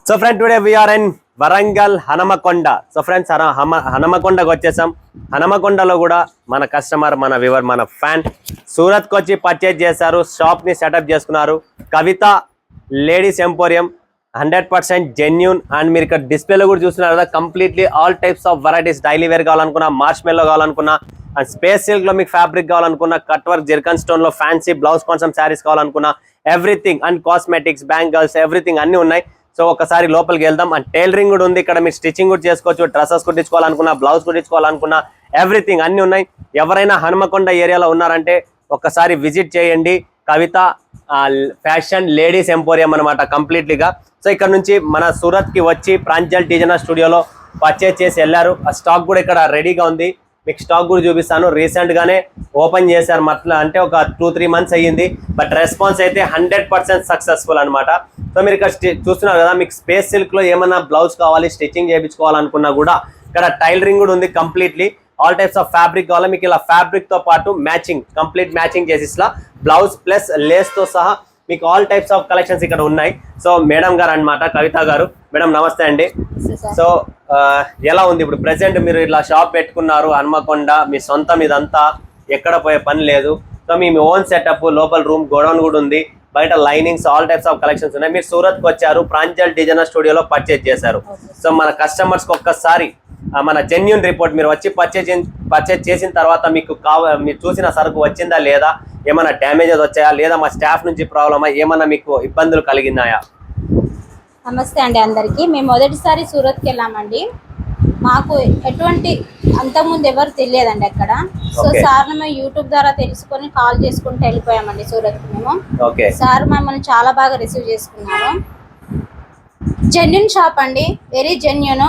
So friend, today we are in Varangal Hanamakonda. So friends, Hanamakonda వచ్చేసాం. హనమకొండలో కూడా మన customer, మన వ్యూవర్, మన ఫ్యాన్ సూరత్ కి వచ్చి పర్చేజ్ చేశారు. షాప్ ని సెటప్ చేసుకున్నారు. Kavita ladies emporium 100% genuine. And మీరు ఇక్కడ డిస్ప్లేలో కూడా చూస్తున్నారు కదా, completely all types of varieties. Daily wear కావాలనుకున్నా, మార్ష్ మెల్లో కావాలనుకున్నా, అండ్ స్పేస్ సిల్క్ లో మీకు ఫ్యాబ్రిక్ కావాలనుకున్నా, కట్ వర్క్ జెర్కన్ స్టోన్ లో ఫ్యాన్సీ బ్లౌజ్ కాన్సెప్ట్ శారీస్ కావాలనుకున్నా, everything. And cosmetics, bangles, everything అన్ని ఉన్నాయి. సో ఒకసారి లోపలికి వెళ్దాం. అండ్ టైలరింగ్ కూడా ఉంది ఇక్కడ, మీరు స్టిచ్చింగ్ కూడా చేసుకోవచ్చు. డ్రెస్సెస్ కుట్టించుకోవాలనుకున్నా, బ్లౌజ్ కుట్టించుకోవాలనుకున్నా, ఎవ్రీథింగ్ అన్ని ఉన్నాయి. ఎవరైనా హనుమకొండ ఏరియాలో ఉన్నారంటే ఒక్కసారి విజిట్ చేయండి. కవిత ఫ్యాషన్ లేడీస్ ఎంపోరియం అనమాట కంప్లీట్లీగా. సో ఇక్కడ నుంచి మన సూరత్ కి వచ్చి ప్రాంజల్ డిజైనర్ స్టూడియోలో పర్చేజ్ చేసి వెళ్ళారు. ఆ స్టాక్ కూడా ఇక్కడ రెడీగా ఉంది. మీకు స్టాక్ కూడా చూపిస్తాను. రీసెంట్ గానే ఓపెన్ చేశారు, మట్లా అంటే ఒక 2-3 మంత్స్ అయ్యింది. బట్ రెస్పాన్స్ అయితే 100% సక్సెస్ఫుల్ అనమాట. సో మీరు ఇక్కడ చూస్తున్నారు కదా, మీకు స్పేస్ సిల్క్ లో ఏమన్నా బ్లౌజ్ కావాలి, స్టిచ్చింగ్ చేయించుకోవాలనుకున్నా కూడా ఇక్కడ టైలరింగ్ కూడా ఉంది. Completely all types of fabric కావాలి మీకు, ఇలా ఫ్యాబ్రిక్ తో పాటు మ్యాచింగ్, కంప్లీట్ మ్యాచింగ్ చేసి ఇట్లా బ్లౌజ్ ప్లస్ లేస్ తో సహా మీకు ఆల్ టైప్స్ ఆఫ్ కలెక్షన్స్ ఇక్కడ ఉన్నాయి. సో మేడం గారు అన్నమాట, కవిత గారు. మేడం నమస్తే అండి. సో ఎలా ఉంది ఇప్పుడు ప్రెసెంట్? మీరు ఇట్లా షాప్ పెట్టుకున్నారు హనుమకొండ, మీ సొంతం, ఇదంతా ఎక్కడ పోయే పని లేదు. సో మీ ఓన్ సెటప్, లోపల రూమ్, గోడౌన్ కూడా ఉంది, బయట linings, all types of collections ఉన్నాయి. మీరు సూరత్ కి వచ్చారు, ప్రాంజల్ డిజైనర్ స్టూడియోలో పర్చేజ్ చేశారు. సో మన కస్టమర్స్ కి ఒక్కసారి మన జెన్యూన్ రిపోర్ట్, మీరు వచ్చి పర్చేజ్ చేసిన తర్వాత మీకు మీరు చూసిన సరుకు వచ్చిందా లేదా, ఏమైనా డ్యామేజెస్ వచ్చాయా లేదా, మా స్టాఫ్ నుంచి ప్రాబ్లమా, ఏమన్నా మీకు ఇబ్బందులు కలిగినాయా? నమస్తే అండి అందరికి. మేము మొదటిసారి సూరత్కి వెళ్ళామండి. మాకు ఎటువంటి అంతకుముందు ఎవరు తెలియదండి అక్కడ. సో సార్ మేము యూట్యూబ్ ద్వారా తెలుసుకొని కాల్ చేసుకుంటూ వెళ్ళిపోయామండి సూరత్కి. మేము సార్ మమ్మల్ని చాలా బాగా రిసీవ్ చేసుకున్నారు. జెన్యూన్ షాప్ అండి, వెరీ జెన్యూన్,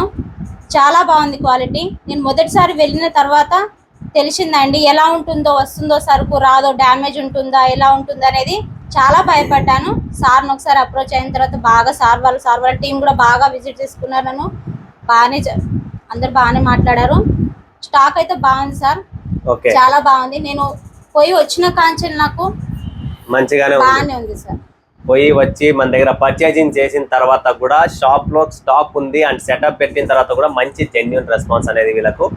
చాలా బాగుంది క్వాలిటీ. నేను మొదటిసారి వెళ్ళిన తర్వాత తెలిసిందండి ఎలా ఉంటుందో, వస్తుందో సరుకు, రాదో, డ్యామేజ్ ఉంటుందా, ఎలా ఉంటుందో అనేది చాలా భయపడ్డాను. సార్ని ఒకసారి అప్రోచ్ అయిన తర్వాత బాగా సార్ వాళ్ళ టీం కూడా బాగా విజిట్ చేసుకున్నారు. నన్ను బాగానే, అందరు బాగానే మాట్లాడారు. స్టాక్ అయితే బాగుంది సార్, చాలా బాగుంది. నేను పోయి వచ్చిన కాంచెల్ నాకు మంచిగానే బాగానే ఉంది సార్. పోయి వచ్చి మన దగ్గర పర్చేజింగ్ చేసిన తర్వాత కూడా షాప్ లో స్టాక్ ఉంది, అండ్ సెటప్ పెట్టిన తర్వాత కూడా మంచి జెన్యూన్ రెస్పాన్స్ అనేది వీళ్ళకు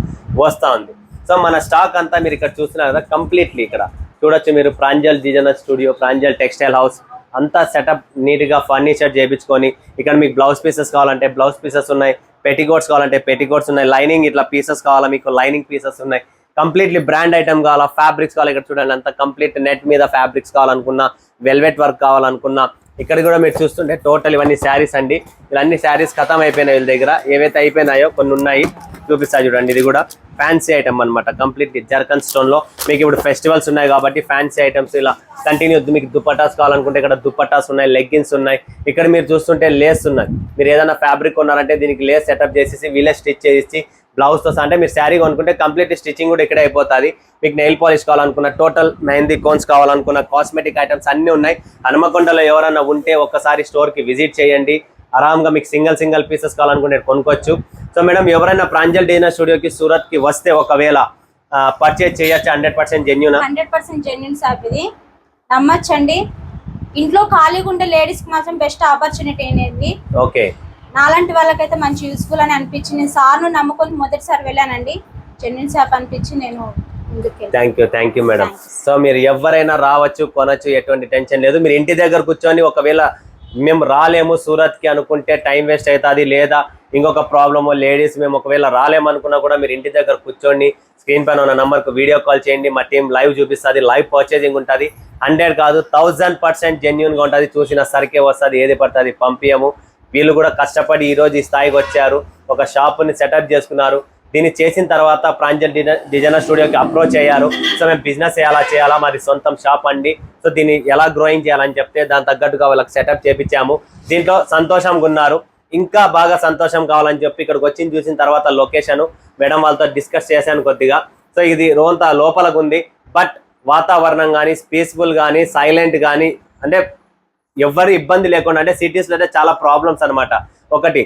వస్తా ఉంది. సో మన స్టాక్ అంతా మీరు ఇక్కడ చూస్తున్నారు కదా, కంప్లీట్లీ ఇక్కడ చూడొచ్చు మీరు. Pranjal designer studio, Pranjal textile house అంతా సెటప్ నీట్ గా ఫర్నిచర్ చేయించుకొని, ఇక్కడ మీకు బ్లౌజ్ పీసెస్ కావాలంటే బ్లౌజ్ పీసెస్ ఉన్నాయి, పెటికోట్స్ కావాలంటే పెటికోట్స్ ఉన్నాయి, లైనింగ్ ఇట్లా పీసెస్ కావాలా మీకు, లైనింగ్ పీసెస్ ఉన్నాయి. కంప్లీట్లీ బ్రాండ్ ఐటమ్ కావాలా, ఫ్యాబ్రిక్స్ కావాలి, ఇక్కడ చూడండి అంతా కంప్లీట్ నెట్ మీద ఫ్యాబ్రిక్స్ కావాలనుకున్నా, వెల్వెట్ వర్క్ కావాలనుకున్నా, ఇక్కడ కూడా మీరు చూస్తుంటే టోటల్ ఇవన్నీ శారీస్ అండి. ఇవన్నీ శారీస్ ఖతం అయిపోయినాయి వీళ్ళ దగ్గర. ఏవైతే అయిపోయినాయో కొన్ని ఉన్నాయి, చూపిస్తా చూడండి. ఇది కూడా ఫ్యాన్సీ ఐటమ్ అనమాట, కంప్లీట్ జర్కన్ స్టోన్ లో. మీకు ఇప్పుడు ఫెస్టివల్స్ ఉన్నాయి కాబట్టి ఫ్యాన్సీ ఐటమ్స్ ఇలా కంటిన్యూ. మీకు దుపట్టాస్ కావాలనుకుంటే ఇక్కడ దుపట్టాస్ ఉన్నాయి, లెగ్గిన్స్ ఉన్నాయి. ఇక్కడ మీరు చూస్తుంటే లేస్ ఉన్నాయి. మీరు ఏదైనా ఫ్యాబ్రిక్ కొన్నారంటే దీనికి లేస్ సెటప్ చేసేసి వీళ్ళే స్టిచ్ చేసి బ్లౌజ్ తో, అంటే మీరు శారీ కొనుక్కుంటే కంప్లీట్ స్టిచ్చింగ్ కూడా ఇక్కడే అయిపోతుంది. మీకు నెయిల్ పాలిష్ కావాలనుకున్న, టోటల్ మెహందీ కోన్స్ కావాలనుకున్న, కాస్మెటిక్ ఐటమ్స్ అన్ని ఉన్నాయి. హనుమకొండలో ఎవరైనా ఉంటే ఒక్కసారి స్టోర్ కి విజిట్ చేయండి. ఆరాంగా మీకు సింగిల్ పీసెస్ కావాలనుకుంటే కొనుక్కోవచ్చు. సో మేడం, ఎవరైనా ప్రాంజల్ డిజైనర్ స్టూడియోకి సూరత్ కి వస్తే ఒకవేళ పర్చేజ్ చేయొచ్చు? 100% జెన్యూన్, 100% జెన్యూన్ షాప్ ఇది, నమ్మచ్చండి. ఇంట్లో ఖాళీగా ఉండే లేడీస్ కి మాత్రం బెస్ట్ ఆపర్చునిటీ అనేది. ఓకే, నాలాంటి వాళ్ళకైతే మంచి యూస్ఫుల్ అని అనిపించింది. నేను సార్ను నమ్ముకొని మొదటిసారి వెళ్ళానండి, జెన్యూన్ షాప్ అనిపించి నేను థ్యాంక్ యూ మేడం. సో మీరు ఎవరైనా రావచ్చు, కొనొచ్చు, ఎటువంటి టెన్షన్ లేదు. మీరు ఇంటి దగ్గర కూర్చొని ఒకవేళ మేము రాలేము సూరత్ కి అనుకుంటే టైం వేస్ట్ అవుతుంది, లేదా ఇంకొక ప్రాబ్లమ్, లేడీస్ మేము ఒకవేళ రాలేము అనుకున్నా కూడా మీరు ఇంటి దగ్గర కూర్చొని స్క్రీన్ పైన ఉన్న నంబర్కు వీడియో కాల్ చేయండి. మా టీం లైవ్ చూపిస్తుంది, లైవ్ పర్చేజింగ్ ఉంటుంది. 100 కాదు 1000% జెన్యూన్ గా ఉంటుంది. చూసిన సరికే వస్తుంది, ఏది పడుతుంది పంపించము. వీళ్ళు కూడా కష్టపడి ఈ రోజు ఈ స్థాయికి వచ్చారు, ఒక షాప్ని సెటప్ చేసుకున్నారు. దీన్ని చేసిన తర్వాత ప్రాంజల్ డిజైనర్ స్టూడియోకి అప్రోచ్ అయ్యారు. సో మేము బిజినెస్ ఎలా చేయాలా, మాది సొంతం షాప్ అండి, సో దీన్ని ఎలా గ్రోయింగ్ చేయాలని చెప్తే దాని తగ్గట్టుగా వాళ్ళకి సెటప్ చేపించాము. దీంట్లో సంతోషంగా ఉన్నారు. ఇంకా బాగా సంతోషం కావాలని చెప్పి ఇక్కడికి వచ్చి చూసిన తర్వాత లొకేషన్ మేడం వాళ్ళతో డిస్కస్ చేశాను కొద్దిగా. సో ఇది రోంత లోపలకు ఉంది, బట్ వాతావరణం కానీ, పీస్ఫుల్ కానీ, సైలెంట్ కానీ, అంటే ఎవరి ఇబ్బంది లేకుండా. అంటే సిటీస్లో అయితే చాలా ప్రాబ్లమ్స్ అనమాట. ఒకటి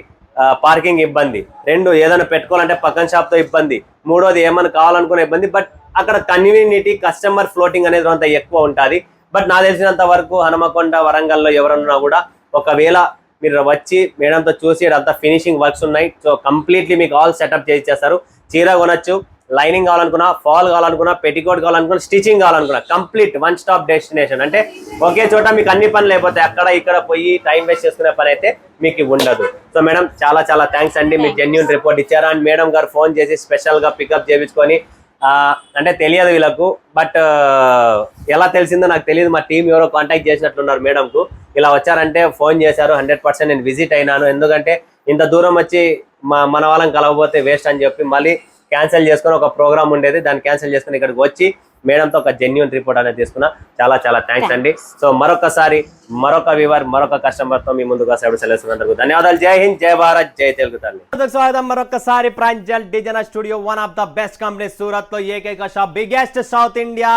పార్కింగ్ ఇబ్బంది, 2 ఏదైనా పెట్టుకోవాలంటే పక్కన షాప్తో ఇబ్బంది, 3వది ఏమైనా కావాలనుకునే ఇబ్బంది. బట్ అక్కడ కన్వీనిటీ, కస్టమర్ ఫ్లోటింగ్ అనేది అంత ఎక్కువ ఉంటుంది. బట్ నాకు తెలిసినంత వరకు హనుమకొండ, వరంగల్లో ఎవరన్నా కూడా ఒకవేళ మీరు వచ్చి మేడంతో చూసి ఇదంతా ఫినిషింగ్ వర్క్స్ ఉన్నాయి. సో కంప్లీట్లీ మీకు ఆల్ సెటప్ చేసి చేస్తారు. చీర కొనొచ్చు, లైనింగ్ కావాలనుకున్నా, ఫాల్ కావాలనుకున్నా, పెట్టికోట్ కావాలనుకున్నా, స్టిచింగ్ కావాలనుకున్నా, కంప్లీట్ వన్ స్టాప్ డెస్టినేషన్. అంటే ఒకే చోట మీకు అన్ని పనులు అయిపోతాయి. అక్కడ ఇక్కడ పోయి టైం వేస్ట్ చేసుకునే పని అయితే మీకు ఉండదు. సో మేడం చాలా చాలా థ్యాంక్స్ అండి, మీరు జెన్యూన్ రిపోర్ట్ ఇచ్చారు. అండ్ మేడం గారు ఫోన్ చేసి స్పెషల్ గా పికప్ చేయించుకొని అంటే తెలియదు వీళ్ళకు, బట్ ఎలా తెలిసిందో నాకు తెలియదు. మా టీం ఎవరో కాంటాక్ట్ చేసినట్లున్నారు మేడంకు. ఇలా వచ్చారంటే ఫోన్ చేశారు. 100% నేను విజిట్ అయినాను. ఎందుకంటే ఇంత దూరం వచ్చి మన వాళ్ళని కలవకపోతే వేస్ట్ అని చెప్పి మళ్ళీ క్యాన్సిల్ చేసుకొని ఒక ప్రోగ్రామ్ ఉండేది, దాన్ని క్యాన్సిల్ చేసుకుని ఇక్కడికి వచ్చి మేడంతో ఒక జెన్యూన్ రిపోర్ట్ అనేది తీసుకున్నా. చాలా చాలా థ్యాంక్స్ అండి. సో మరొకసారి మరొక వివర్ మరొక కస్టమర్ తో మీ ముందుగా సెలవుతున్నందుకు ధన్యవాదాలు. జై హింద్, జై భారత్, జై తెలుగు తల్లి. స్వాగతం మరొకసారి Pranjal designer studio, one of the best company Surat లో ఏకైక shop, biggest south India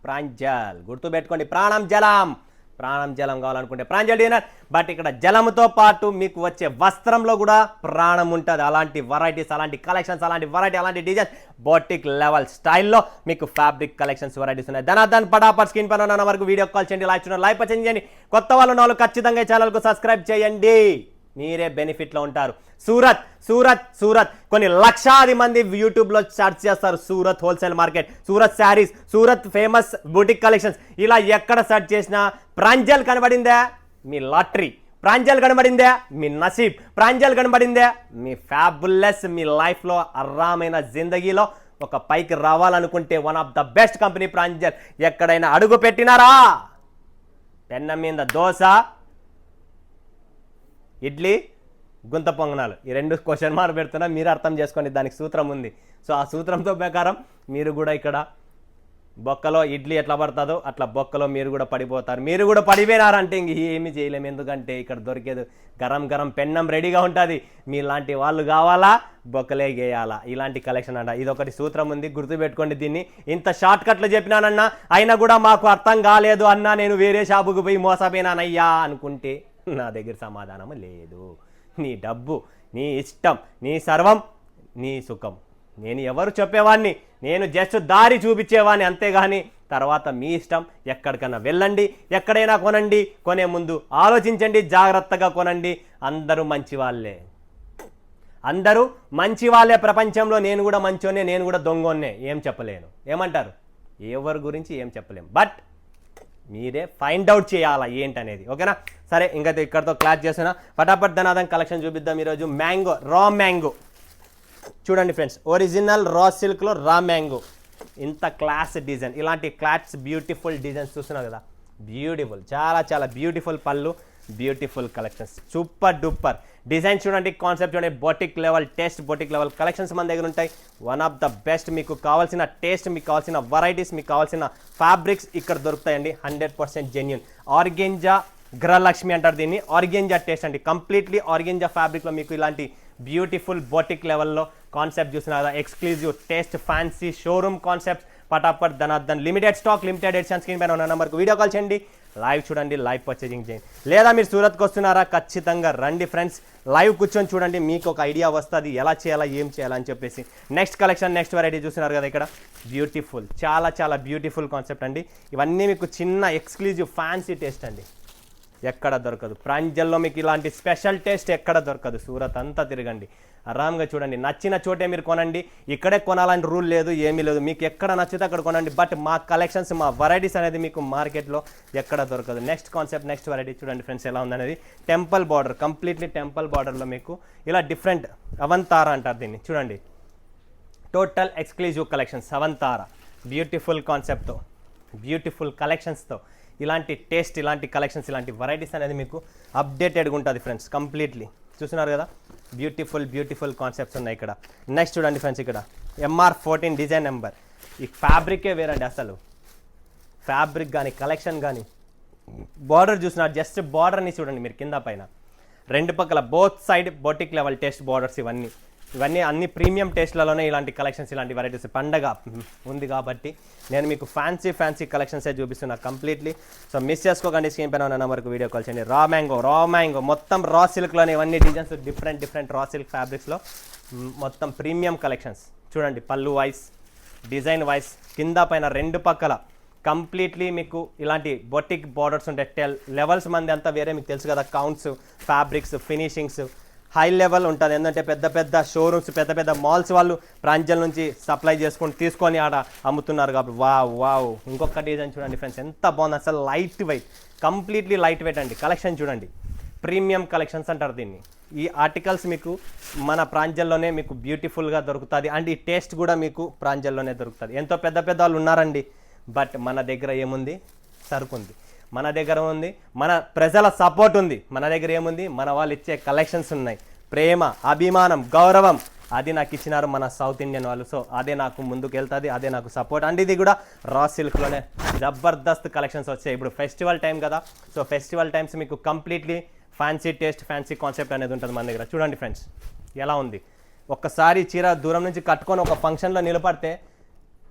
Pranjal. గుర్తు పెట్టుకోండి, ప్రాణం జలం. ప్రాణం జలం కావాలనుకుంటే ప్రాంజల్ డిజైనర్. బట్ ఇక్కడ జలంతో పాటు మీకు వచ్చే వస్త్రంలో కూడా ప్రాణం ఉంటుంది. అలాంటి వెరైటీస్, అలాంటి కలెక్షన్స్, అలాంటి వెరైటీ, అలాంటి డిజైన్, బోటిక్ లెవెల్ స్టైల్లో మీకు ఫ్యాబ్రిక్ కలెక్షన్స్ వెరైటీస్ ఉన్నాయి. ధనాధన్ పటాపట్ స్క్రీన్ పైన ఉన్న వరకు వీడియో కాల్ చేయండి, లైవ్ చూడండి, లైవ్ చేయండి. కొత్త వాళ్ళు ఖచ్చితంగా ఛానల్కు సబ్స్క్రైబ్ చేయండి, మీరే బెనిఫిట్లో ఉంటారు. సూరత్ సూరత్ సూరత్ కొన్ని లక్షాది మంది యూట్యూబ్లో సెర్చ్ చేస్తారు. Surat wholesale market, Surat saris, Surat famous boutique collections, ఇలా ఎక్కడ సెర్చ్ చేసినా ప్రాంజల్ కనబడిందా మీ లాటరీ, ప్రాంజల్ కనబడిందా మీ నసీబ్, ప్రాంజల్ కనబడిందా మీ ఫ్యాబులెస్, మీ లైఫ్లో అర్రామైన జిందగీలో ఒక పైకి రావాలనుకుంటే one of the best company Pranjal. ఎక్కడైనా అడుగు పెట్టినారా, పెన్నం మీద దోశ, ఇడ్లీ, గుంత పొంగనాలు, ఈ రెండు క్వశ్చన్ మార్క్ పెడుతున్నా, మీరు అర్థం చేసుకోండి, దానికి సూత్రం ఉంది. సో ఆ సూత్రంతో ప్రకారం మీరు కూడా ఇక్కడ బొక్కలో ఇడ్లీ ఎట్లా పడుతుందో అట్లా బొక్కలో మీరు కూడా పడిపోతారు. మీరు కూడా పడిపోయినారంటే ఇంక ఏమి చేయలేము, ఎందుకంటే ఇక్కడ దొరికేది గరం గరం పెన్నం రెడీగా ఉంటుంది. మీలాంటి వాళ్ళు కావాలా, బొక్కలే గేయాలా, ఇలాంటి కలెక్షన్ అంట. ఇదొకటి సూత్రం ఉంది, గుర్తుపెట్టుకోండి దీన్ని. ఇంత షార్ట్ కట్లు చెప్పినానన్నా, అయినా కూడా మాకు అర్థం కాలేదు అన్నా, నేను వేరే షాపుకు పోయి మోసపోయినానయ్యా అనుకుంటే నా దగ్గర సమాధానం లేదు. నీ డబ్బు, నీ ఇష్టం, నీ సర్వం, నీ సుఖం. నేను ఎవరు చెప్పేవాడిని, నేను జస్ట్ దారి చూపించేవాడిని, అంతేగాని తర్వాత మీ ఇష్టం. ఎక్కడికైనా వెళ్ళండి, ఎక్కడైనా కొనండి, కొనే ముందు ఆలోచించండి, జాగ్రత్తగా కొనండి. అందరూ మంచి వాళ్ళే, అందరూ మంచి వాళ్ళే ప్రపంచంలో. నేను కూడా మంచోనే, నేను కూడా దొంగోన్నే, ఏం చెప్పలేను. ఏమంటారు, ఎవరి గురించి ఏం చెప్పలేము, బట్ మీరే ఫైండ్ అవుట్ చేయాలా ఏంటనేది. ఓకేనా, సరే ఇంకా ఇక్కడతో క్లాస్ చేస్తున్నా. ఫటాఫట్ ధనాదం కలెక్షన్ చూపిద్దాం ఈరోజు. మ్యాంగో, రా మ్యాంగో చూడండి ఫ్రెండ్స్, ఒరిజినల్ రా సిల్క్లో రా మ్యాంగో, ఇంత క్లాస్ డిజైన్, ఇలాంటి క్లాత్స్ బ్యూటిఫుల్ డిజైన్స్ చూస్తున్నారు కదా, బ్యూటిఫుల్, చాలా చాలా బ్యూటిఫుల్ పళ్ళు, beautiful collections, super duper design చూడండి, కాన్సెప్ట్ చూడండి, boutique level taste, boutique level collections మన దగ్గర ఉంటాయి. వన్ ఆఫ్ ద బెస్ట్, మీకు కావాల్సిన టేస్ట్, మీకు కావాల్సిన వెరైటీస్, మీకు కావాల్సిన ఫ్యాబ్రిక్స్ ఇక్కడ దొరుకుతాయండి. 100% జెన్యూన్ ఆర్గెంజా, గృహలక్ష్మి అంటారు దీన్ని, ఆర్గెంజా టేస్ట్ అండి. కంప్లీట్లీ ఆర్గెంజా ఫ్యాబ్రిక్లో మీకు ఇలాంటి బ్యూటిఫుల్ బొటిక్ లెవెల్లో కాన్సెప్ట్ చూసిన కదా, exclusive taste, fancy showroom concept. పటాపట్ ధనార్దన్, limited stock, limited edition. Screen పైన ఉన్న నెంబర్కి వీడియో కాల్ చేయండి, లైవ్ చూడండి, లైవ్ పర్చేజింగ్ చేయండి. లేదా మీరు సూరత్కి వస్తున్నారా, ఖచ్చితంగా రండి ఫ్రెండ్స్, లైవ్ కూర్చొని చూడండి, మీకు ఒక ఐడియా వస్తుంది ఎలా చేయాలా, ఏం చేయాలని చెప్పేసి. నెక్స్ట్ కలెక్షన్, నెక్స్ట్ వెరైటీ చూస్తున్నారు కదా ఇక్కడ, బ్యూటిఫుల్, చాలా చాలా బ్యూటిఫుల్ కాన్సెప్ట్ అండి. ఇవన్నీ మీకు చిన్న ఎక్స్క్లూజివ్ ఫ్యాన్సీ టేస్ట్ అండి, ఎక్కడ దొరకదు. ప్రాంజల్లో మీకు ఇలాంటి స్పెషల్ టేస్ట్ ఎక్కడ దొరకదు. సూరత్ అంతా తిరగండి, ఆరామ్గా చూడండి, నచ్చిన చోటే మీరు కొనండి. ఇక్కడే కొనాలని రూల్ లేదు, ఏమీ లేదు, మీకు ఎక్కడ నచ్చితే అక్కడ కొనండి. బట్ మా కలెక్షన్స్, మా వెరైటీస్ అనేది మీకు మార్కెట్లో ఎక్కడ దొరకదు. నెక్స్ట్ కాన్సెప్ట్, నెక్స్ట్ వెరైటీ చూడండి ఫ్రెండ్స్ ఎలా ఉందనేది. టెంపుల్ బార్డర్, కంప్లీట్లీ టెంపుల్ బార్డర్లో మీకు ఇలా డిఫరెంట్, అవంతార అంటారు దీన్ని చూడండి, టోటల్ ఎక్స్క్లూజివ్ కలెక్షన్స్, అవంతార, బ్యూటిఫుల్ కాన్సెప్ట్తో, బ్యూటిఫుల్ కలెక్షన్స్తో, ఇలాంటి టేస్ట్, ఇలాంటి కలెక్షన్స్, ఇలాంటి వెరైటీస్ అనేది మీకు అప్డేటెడ్గా ఉంటుంది ఫ్రెండ్స్. కంప్లీట్లీ చూస్తున్నారు కదా, బ్యూటిఫుల్ బ్యూటిఫుల్ కాన్సెప్ట్స్ ఉన్నాయి ఇక్కడ. నెక్స్ట్ చూడండి ఫ్రెండ్స్, ఇక్కడ MR14 డిజైన్ నెంబర్. ఈ ఫ్యాబ్రికే వేరండి, అసలు ఫ్యాబ్రిక్ కానీ కలెక్షన్ కానీ, బార్డర్ చూసినారు, జస్ట్ బార్డర్ని చూడండి మీరు కింద పైన, రెండు పక్కల both side boutique level taste borders. ఇవన్నీ అన్ని ప్రీమియం టేస్ట్లలోనే ఇలాంటి కలెక్షన్స్, ఇలాంటి వెరైటీస్. పండగ ఉంది కాబట్టి నేను మీకు ఫ్యాన్సీ కలెక్షన్సే చూపిస్తున్నా కంప్లీట్లీ. సో మిస్ చేసుకోకండి, స్క్రీన్ పైన ఉన్న నెంబర్కి వీడియో కాల్ చేయండి. రా మ్యాంగో మొత్తం రా సిల్క్లోనే ఇవన్నీ డిజైన్స్, డిఫరెంట్ రా సిల్క్ ఫ్యాబ్రిక్స్లో మొత్తం ప్రీమియం కలెక్షన్స్ చూడండి. పళ్ళు వైస్, డిజైన్ వైస్, కింద పైన రెండు పక్కల కంప్లీట్లీ మీకు ఇలాంటి బొటిక్ బార్డర్స్ ఉంటాయి. లెవెల్స్ మంది అంతా వేరే, మీకు తెలుసు కదా, counts, fabrics, finishings high level ఉంటుంది. ఏంటంటే పెద్ద పెద్ద షోరూమ్స్, పెద్ద పెద్ద మాల్స్ వాళ్ళు ప్రాంజల్ నుంచి సప్లై తీసుకొని ఆడ అమ్ముతున్నారు కాబట్టి వావ్. ఇంకొక డిజైన్ చూడండి ఫ్రెండ్స్, ఎంత బాగుంది అసలు. Light weight, completely light weight అండి. కలెక్షన్ చూడండి, ప్రీమియం కలెక్షన్స్ అంటారు దీన్ని. ఈ ఆర్టికల్స్ మీకు మన ప్రాంజల్లోనే మీకు బ్యూటిఫుల్గా దొరుకుతుంది. అండ్ ఈ టేస్ట్ కూడా మీకు ప్రాంజల్లోనే దొరుకుతుంది. ఎంతో పెద్ద పెద్ద వాళ్ళు ఉన్నారండి, బట్ మన దగ్గర ఏముంది? సరుకు ఉంది, మన దగ్గర ఉంది, మన ప్రజల సపోర్ట్ ఉంది. మన దగ్గర ఏముంది? మన వాళ్ళు ఇచ్చే కలెక్షన్స్ ఉన్నాయి. ప్రేమ, అభిమానం, గౌరవం, అది నాకు ఇచ్చినారు మన సౌత్ ఇండియన్ వాళ్ళు. సో అదే నాకు ముందుకు వెళ్తుంది, అదే నాకు సపోర్ట్. అండ్ ఇది కూడా రా సిల్క్లోనే జబర్దస్త్ కలెక్షన్స్ వచ్చాయి. ఇప్పుడు ఫెస్టివల్ టైం కదా, సో ఫెస్టివల్ టైమ్స్ మీకు completely fancy taste, fancy concept అనేది ఉంటుంది మన దగ్గర. చూడండి ఫ్రెండ్స్ ఎలా ఉంది. ఒక్కసారి చీర దూరం నుంచి కట్టుకొని ఒక ఫంక్షన్లో నిలబడితే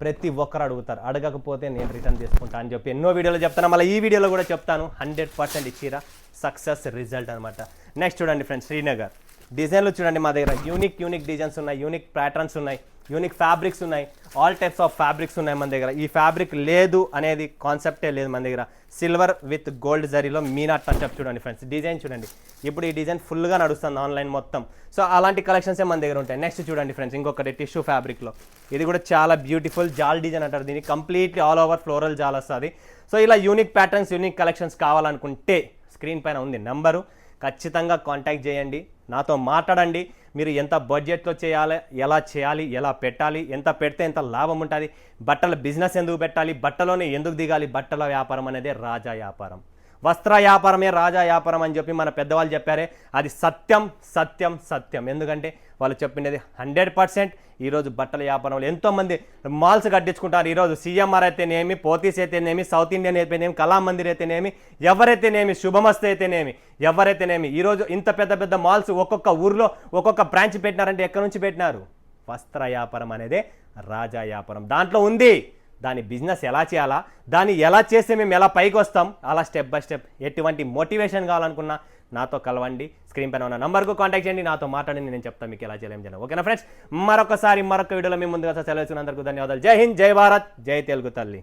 ప్రతి ఒక్కరు అడుగుతారు, అడగకపోతే నేను రిటర్న్ చేసుకుంటా అని చెప్పి ఎన్నో వీడియోలో చెప్తాను. మళ్ళీ ఈ వీడియోలో కూడా చెప్తాను. 100% ఈ చీర సక్సెస్ రిజల్ట్ అనమాట. నెక్స్ట్ చూడండి ఫ్రెండ్స్, శ్రీనగర్ డిజైన్లు చూడండి. మా దగ్గర యూనిక్ డిజైన్స్ ఉన్నాయి, యూనిక్ ప్యాటర్న్స్ ఉన్నాయి, యూనిక్ ఫ్యాబ్రిక్స్ ఉన్నాయి, ఆల్ టైప్స్ ఆఫ్ ఫ్యాబ్రిక్స్ ఉన్నాయి మన దగ్గర. ఈ ఫ్యాబ్రిక్ లేదు అనేది కాన్సెప్టే లేదు మన దగ్గర. సిల్వర్ విత్ గోల్డ్ జరీలో మీనా టచ్అప్ చూడండి ఫ్రెండ్స్. డిజైన్ చూడండి, ఇప్పుడు ఈ డిజైన్ ఫుల్గా నడుస్తుంది ఆన్లైన్ మొత్తం. సో అలాంటి కలెక్షన్సే మన దగ్గర ఉంటాయి. నెక్స్ట్ చూడండి ఫ్రెండ్స్, ఇంకొకటి టిష్యూ ఫ్యాబ్రిక్లో. ఇది కూడా చాలా బ్యూటిఫుల్ జాల్ డిజైన్ అంటారు దీన్ని. కంప్లీట్లీ ఆల్ ఓవర్ ఫ్లోరల్ జాల్ వస్తుంది. సో ఇలా యూనిక్ ప్యాటర్న్స్, యూనిక్ కలెక్షన్స్ కావాలనుకుంటే స్క్రీన్ పైన ఉంది నెంబరు, ఖచ్చితంగా కాంటాక్ట్ చేయండి, నాతో మాట్లాడండి. మీరు ఎంత బడ్జెట్లో చేయాలి, ఎలా పెట్టాలి, ఎంత పెడితే ఎంత లాభం ఉంటుంది, బట్టల బిజినెస్ ఎందుకు పెట్టాలి, బట్టలోనే ఎందుకు దిగాలి. బట్టల వ్యాపారం అనేది రాజా వ్యాపారం, వస్త్ర వ్యాపారమే రాజా వ్యాపారం అని చెప్పి మన పెద్దవాళ్ళు చెప్పారే, అది సత్యం. ఎందుకంటే వాళ్ళు చెప్పినది 100%. ఈరోజు బట్టల వ్యాపారంలో ఎంతోమంది మాల్స్ కట్టించుకుంటారు. ఈరోజు సిఎంఆర్ అయితేనేమి, పోతీస్ అయితేనేమి, సౌత్ ఇండియన్ అయితేనేమి, కళామందిర్ అయితేనేమి, ఎవరైతేనేమి, శుభమస్తు అయితేనేమి, ఎవరైతేనేమి, ఈరోజు ఇంత పెద్ద మాల్స్ ఒక్కొక్క ఊర్లో ఒక్కొక్క బ్రాంచ్ పెట్టినారంటే ఎక్కడి నుంచి పెట్టినారు? వస్త్ర వ్యాపారం అనేదే రాజా వ్యాపారం. దాంట్లో ఉంది దాని బిజినెస్ ఎలా చేయాలా, దాన్ని ఎలా చేస్తే మేము ఎలా పైకి వస్తాం, అలా స్టెప్ బై స్టెప్. ఎటువంటి మోటివేషన్ కావాలనుకున్నా నాతో కలవండి, స్క్రీన్ పైన ఉన్న నంబర్కు కాంటాక్ట్ చేయండి, నాతో మాట్లాడండి, నేను చెప్తాను మీకు ఎలా చేయాలి. ఓకేనా ఫ్రెండ్స్, మరొక వీడియోలో మేము ముందుగా సెలవు. అందరికీ ధన్యవాదాలు. జై హింద్, జై భారత్, జై తెలుగు తల్లి.